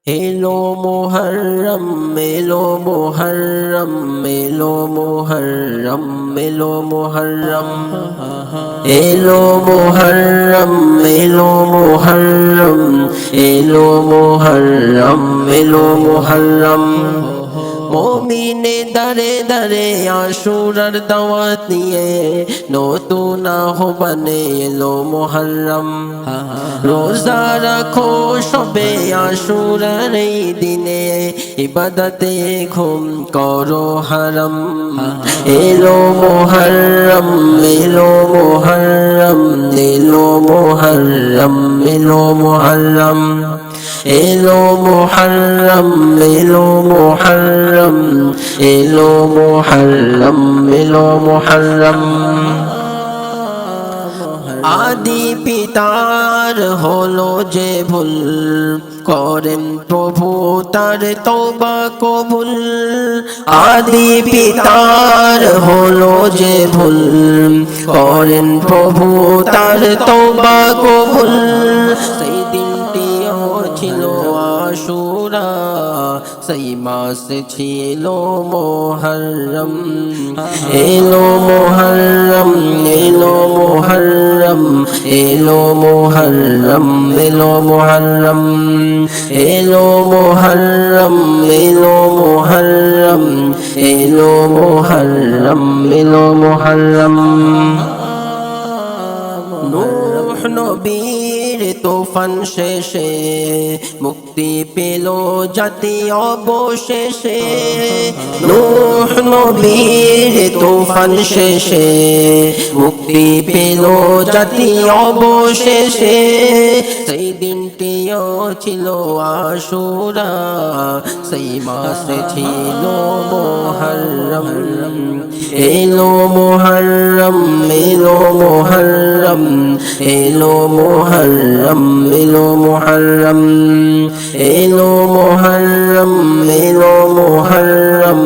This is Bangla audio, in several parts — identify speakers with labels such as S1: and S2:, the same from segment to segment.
S1: এলো মুহররম এলো মুহররম এলো মুহররম এলো মুহররম এলো মুহররম এলো মুহররম এলো মুহররম এলো মুহররম মুমিনে দারে দারে আশুরার দাওয়াত নিয়ে নতুন আহ্বানে এলো মুহররম রোজা রাখো সবে আশুরার এই দিনে ইবাদতে ঘুম করো হারাম এলো মুহররম এলো মুহররম এলো মুহররম এলো মুহররম এলো মুহররম এলো মুহররম এলো মুহররম এলো মুহররম আদি পিতার হলো যে ভুল করেন প্রভু তার তওবা কবুল আদি পিতার হলো যে ভুল করেন প্রভু তার তওবা কবুল সেই দিনটিও ছিল আশুরা সেই মাস ছিল মুহররম এলো মুহররম এলো মুহররম এলো মুহররম এলো মুহররম এলো মুহররম এলো মুহররম এলো মুহররম এলো মুহররম নূহ নবীর তুফান শেষে মুক্তি পেল জাতি অবশেষে নূহ নবীর তুফান শেষে মুক্তি পেল জাতি অবশেষে সেই দিনটিও ছিল আশুরা সেই মাসে ছিল মুহররম এলো মুহররম এলো মুহররম এলো মুহররম এলো মুহররম এলো মুহররম এলো মুহররম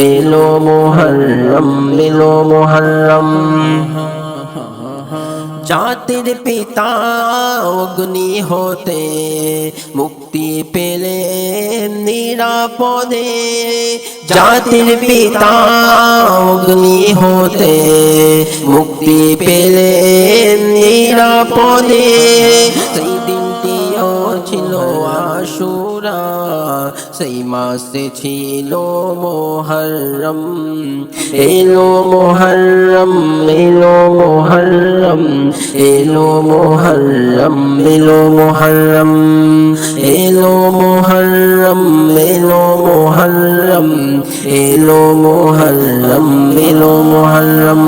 S1: এলো মুহররম এলো মুহররম জাতির পিতা অগ্নি হতে মুক্তি পেলে নিরাপদে জাতির পিতা অগ্নি হতে মুক্তি পেলে নিরাপদে সেই দিনটিও ছিল আশুরা সেই মাসে ছিল মুহররম এলো মুহররম এলো মুহররম এলো মুহররম এলো মুহররম এলো মুহররম এলো মুহররম এলো মুহররম এলো মুহররম